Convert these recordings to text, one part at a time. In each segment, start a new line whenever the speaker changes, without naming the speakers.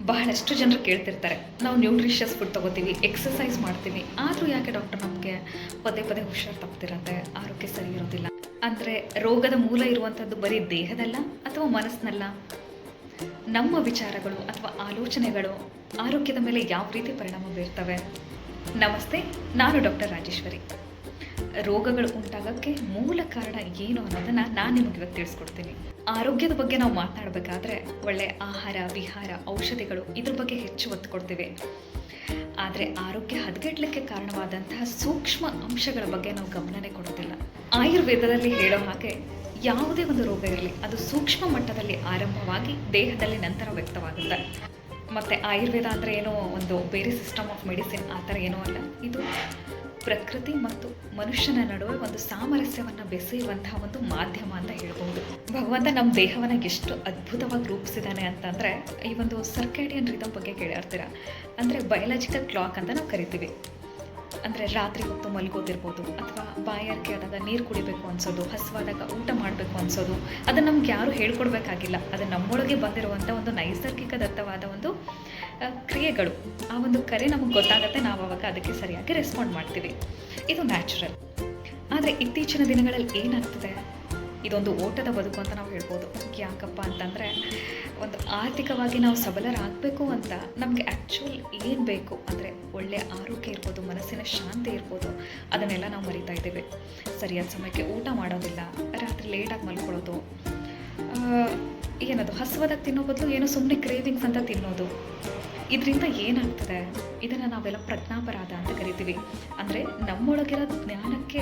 ಬಹಳಷ್ಟು ಜನರು ಕೇಳ್ತಿರ್ತಾರೆ, ನಾವು ನ್ಯೂಟ್ರಿಷಿಯಸ್ ಫುಡ್ ತೊಗೋತೀವಿ, ಎಕ್ಸಸೈಸ್ ಮಾಡ್ತೀವಿ, ಆದರೂ ಯಾಕೆ ಡಾಕ್ಟರ್ ನಮಗೆ ಪದೇ ಪದೇ ಹುಷಾರು ತಪ್ತಿರತ್ತೆ, ಆರೋಗ್ಯ ಸರಿ ಇರೋದಿಲ್ಲ ಅಂದರೆ ರೋಗದ ಮೂಲ ಇರುವಂಥದ್ದು ಬರೀ ದೇಹದಲ್ಲ ಅಥವಾ ಮನಸ್ಸಿನಲ್ಲ? ನಮ್ಮ ವಿಚಾರಗಳು ಅಥವಾ ಆಲೋಚನೆಗಳು ಆರೋಗ್ಯದ ಮೇಲೆ ಯಾವ ರೀತಿ ಪರಿಣಾಮ ಬೀರ್ತವೆ? ನಮಸ್ತೆ, ನಾನು ಡಾಕ್ಟರ್ ರಾಜೇಶ್ವರಿ. ರೋಗಗಳು ಉಂಟಾಗೋಕ್ಕೆ ಮೂಲ ಕಾರಣ ಏನು ಅನ್ನೋದನ್ನು ನಾನು ನಿಮಗೆ ಇವತ್ತು ತಿಳಿಸ್ಕೊಡ್ತೀನಿ. ಆರೋಗ್ಯದ ಬಗ್ಗೆ ನಾವು ಮಾತನಾಡಬೇಕಾದ್ರೆ ಒಳ್ಳೆಯ ಆಹಾರ, ವಿಹಾರ, ಔಷಧಿಗಳು ಇದ್ರ ಬಗ್ಗೆ ಹೆಚ್ಚು ಒತ್ತು ಕೊಡ್ತೀವಿ. ಆದರೆ ಆರೋಗ್ಯ ಹದಗೆಡಲಿಕ್ಕೆ ಕಾರಣವಾದಂತಹ ಸೂಕ್ಷ್ಮ ಅಂಶಗಳ ಬಗ್ಗೆ ನಾವು ಗಮನನೇ ಕೊಡೋದಿಲ್ಲ. ಆಯುರ್ವೇದದಲ್ಲಿ ಹೇಳೋ ಹಾಗೆ ಯಾವುದೇ ಒಂದು ರೋಗ ಇರಲಿ, ಅದು ಸೂಕ್ಷ್ಮ ಮಟ್ಟದಲ್ಲಿ ಆರಂಭವಾಗಿ ದೇಹದಲ್ಲಿ ನಂತರ ವ್ಯಕ್ತವಾಗುತ್ತೆ. ಮತ್ತು ಆಯುರ್ವೇದ ಅಂದರೆ ಏನೋ ಒಂದು ಬೇರೆ ಸಿಸ್ಟಮ್ ಆಫ್ ಮೆಡಿಸಿನ್ ಆ ಥರ ಏನೂ ಅಲ್ಲ. ಇದು ಪ್ರಕೃತಿ ಮತ್ತು ಮನುಷ್ಯನ ನಡುವೆ ಒಂದು ಸಾಮರಸ್ಯವನ್ನು ಬೆಸೆಯುವಂತಹ ಒಂದು ಮಾಧ್ಯಮ ಅಂತ ಹೇಳ್ಬೋದು. ಭಗವಂತ ನಮ್ಮ ದೇಹವನ್ನು ಎಷ್ಟು ಅದ್ಭುತವಾಗಿ ರೂಪಿಸಿದ್ದಾನೆ ಅಂತಂದರೆ, ಈ ಒಂದು ಸರ್ಕ್ಯಾಡಿಯನ್ ರಿದಮ್ ಬಗ್ಗೆ ಕೇಳಿರ್ತೀರ. ಅಂದರೆ ಬಯೋಲಾಜಿಕಲ್ ಕ್ಲಾಕ್ ಅಂತ ನಾವು ಕರಿತೀವಿ. ಅಂದರೆ ರಾತ್ರಿ ಹೊತ್ತು ಮಲಗೋದಿರ್ಬೋದು, ಅಥವಾ ಬಾಯಾರಿಕೆ ಆದಾಗ ನೀರು ಕುಡಿಬೇಕು ಅನಿಸೋದು, ಹಸಿವಾದಾಗ ಊಟ ಮಾಡಬೇಕು ಅನಿಸೋದು, ಅದನ್ನು ನಮ್ಗೆ ಯಾರೂ ಹೇಳ್ಕೊಡ್ಬೇಕಾಗಿಲ್ಲ. ಅದು ನಮ್ಮೊಳಗೆ ಬಂದಿರುವಂಥ ಒಂದು ನೈಸರ್ಗಿಕ ದತ್ತವಾದ ಒಂದು ಕ್ರಿಯೆಗಳು. ಆ ಒಂದು ಕರೆ ನಮಗೆ ಗೊತ್ತಾಗುತ್ತೆ, ನಾವು ಅವಾಗ ಅದಕ್ಕೆ ಸರಿಯಾಗಿ ರೆಸ್ಪಾಂಡ್ ಮಾಡ್ತೀವಿ. ಇದು ನ್ಯಾಚುರಲ್. ಆದರೆ ಇತ್ತೀಚಿನ ದಿನಗಳಲ್ಲಿ ಏನಾಗ್ತದೆ, ಇದೊಂದು ಓಟದ ಬದುಕು ಅಂತ ನಾವು ಹೇಳ್ಬೋದು. ಯಾಕಪ್ಪ ಅಂತಂದರೆ, ಒಂದು ಆರ್ಥಿಕವಾಗಿ ನಾವು ಸಬಲರಾಗಬೇಕು ಅಂತ ನಮಗೆ ಆ್ಯಕ್ಚುಲ್ ಏನು ಬೇಕು ಅಂದರೆ ಒಳ್ಳೆಯ ಆರೋಗ್ಯ ಇರ್ಬೋದು, ಮನಸ್ಸಿನ ಶಾಂತಿ ಇರ್ಬೋದು, ಅದನ್ನೆಲ್ಲ ನಾವು ಮರಿತಾ ಇದ್ದೇವೆ. ಸರಿಯಾದ ಸಮಯಕ್ಕೆ ಊಟ ಮಾಡೋದಿಲ್ಲ, ರಾತ್ರಿ ಲೇಟಾಗಿ ಮಲ್ಕೊಳ್ಳೋದು, ಏನದು ಹಸುವಾದಾಗ ತಿನ್ನೋ ಬದಲು ಏನೋ ಸುಮ್ಮನೆ ಕ್ರೇವಿಂಗ್ಸ್ ಅಂತ ತಿನ್ನೋದು. ಇದರಿಂದ ಏನಾಗ್ತದೆ, ಇದನ್ನು ನಾವೆಲ್ಲ ಪ್ರಜ್ಞಾಪರಾಧ ಅಂತ ಕರಿತೀವಿ. ಅಂದರೆ ನಮ್ಮೊಳಗಿರೋ ಜ್ಞಾನಕ್ಕೆ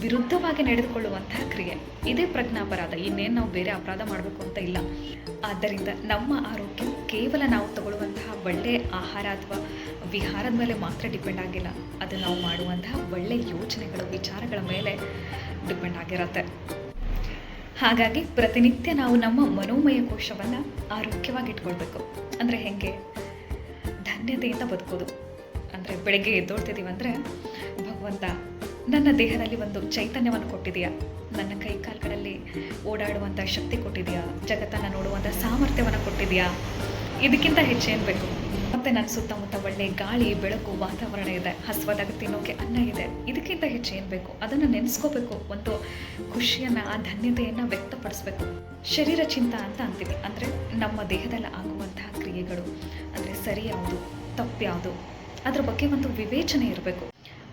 ವಿರುದ್ಧವಾಗಿ ನಡೆದುಕೊಳ್ಳುವಂತಹ ಕ್ರಿಯೆ, ಇದೇ ಪ್ರಜ್ಞಾಪರಾಧ. ಇನ್ನೇನು ನಾವು ಬೇರೆ ಅಪರಾಧ ಮಾಡಬೇಕು ಅಂತ ಇಲ್ಲ. ಆದ್ದರಿಂದ ನಮ್ಮ ಆರೋಗ್ಯ ಕೇವಲ ನಾವು ತಗೊಳ್ಳುವಂತಹ ಒಳ್ಳೆಯ ಆಹಾರ ಅಥವಾ ವಿಹಾರದ ಮೇಲೆ ಮಾತ್ರ ಡಿಪೆಂಡ್ ಆಗಿಲ್ಲ, ಅದು ನಾವು ಮಾಡುವಂತಹ ಒಳ್ಳೆಯ ಯೋಚನೆಗಳು, ವಿಚಾರಗಳ ಮೇಲೆ ಡಿಪೆಂಡ್ ಆಗಿರುತ್ತೆ. ಹಾಗಾಗಿ ಪ್ರತಿನಿತ್ಯ ನಾವು ನಮ್ಮ ಮನೋಮಯ ಕೋಶವನ್ನು ಆರೋಗ್ಯವಾಗಿ ಇಟ್ಕೊಳ್ಬೇಕು. ಅಂದರೆ ಹೇಗೆ? ಧನ್ಯತೆಯಿಂದ ಬದುಕೋದು. ಅಂದರೆ ಬೆಳಗ್ಗೆ ಎದ್ದೋಳ್ತಿದ್ದೀವಿ ಅಂದರೆ, ಭಗವಂತ ನನ್ನ ದೇಹದಲ್ಲಿ ಒಂದು ಚೈತನ್ಯವನ್ನು ಕೊಟ್ಟಿದೆಯಾ, ನನ್ನ ಕೈ ಕಾಲುಗಳಲ್ಲಿ ಓಡಾಡುವಂಥ ಶಕ್ತಿ ಕೊಟ್ಟಿದೆಯಾ, ಜಗತ್ತನ್ನು ನೋಡುವಂಥ ಸಾಮರ್ಥ್ಯವನ್ನು ಕೊಟ್ಟಿದೆಯಾ, ಇದಕ್ಕಿಂತ ಹೆಚ್ಚೇನು ಬೇಕು? ಮತ್ತು ನನ್ನ ಸುತ್ತಮುತ್ತ ಒಳ್ಳೆಯ ಗಾಳಿ, ಬೆಳಕು, ವಾತಾವರಣ ಇದೆ, ಹಸಿವಾದಾಗ ತಿನ್ನೋಕೆ ಅನ್ನ ಇದೆ, ಇದಕ್ಕಿಂತ ಹೆಚ್ಚೇನು ಬೇಕು? ಅದನ್ನು ನೆನೆಸ್ಕೋಬೇಕು. ಒಂದು ಖುಷಿಯನ್ನು, ಆ ಧನ್ಯತೆಯನ್ನು ವ್ಯಕ್ತಪಡಿಸ್ಬೇಕು. ಶರೀರ ಚಿಂತ ಅಂತ ಅಂತೀವಿ. ಅಂದರೆ ನಮ್ಮ ದೇಹದಲ್ಲಿ ಆಗುವಂತಹ ಕ್ರಿಯೆಗಳು, ಅಂದರೆ ಸರಿ ಯಾವುದು, ತಪ್ಪು ಯಾವುದು, ಅದ್ರ ಬಗ್ಗೆ ಒಂದು ವಿವೇಚನೆ ಇರಬೇಕು.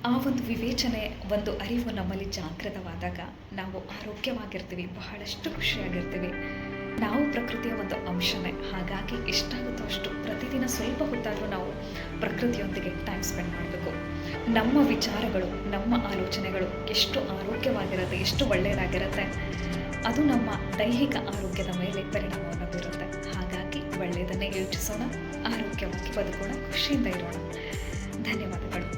ಆ ಒಂದು ವಿವೇಚನೆ, ಒಂದು ಅರಿವು ನಮ್ಮಲ್ಲಿ ಜಾಗೃತವಾದಾಗ ನಾವು ಆರೋಗ್ಯವಾಗಿರ್ತೀವಿ, ಬಹಳಷ್ಟು ಖುಷಿಯಾಗಿರ್ತೀವಿ. ನಾವು ಪ್ರಕೃತಿಯ ಒಂದು ಅಂಶನೇ. ಹಾಗಾಗಿ ಎಷ್ಟಾಗುತ್ತೋ ಅಷ್ಟು ಪ್ರತಿದಿನ ಸ್ವಲ್ಪ ಹೊತ್ತಾದರೂ ನಾವು ಪ್ರಕೃತಿಯೊಂದಿಗೆ ಟೈಮ್ ಸ್ಪೆಂಡ್ ಮಾಡಬೇಕು. ನಮ್ಮ ವಿಚಾರಗಳು, ನಮ್ಮ ಆಲೋಚನೆಗಳು ಎಷ್ಟು ಆರೋಗ್ಯವಾಗಿರುತ್ತೆ, ಎಷ್ಟು ಒಳ್ಳೆಯದಾಗಿರುತ್ತೆ, ಅದು ನಮ್ಮ ದೈಹಿಕ ಆರೋಗ್ಯದ ಮೇಲೆ ಪರಿಣಾಮವನ್ನು ಬೀರುತ್ತೆ. ಹಾಗಾಗಿ ಒಳ್ಳೆಯದನ್ನೇ ಯೋಚಿಸೋಣ, ಆರೋಗ್ಯವಾಗಿ ಬದುಕೋಣ, ಖುಷಿಯಿಂದ ಇರೋಣ. ಧನ್ಯವಾದಗಳು.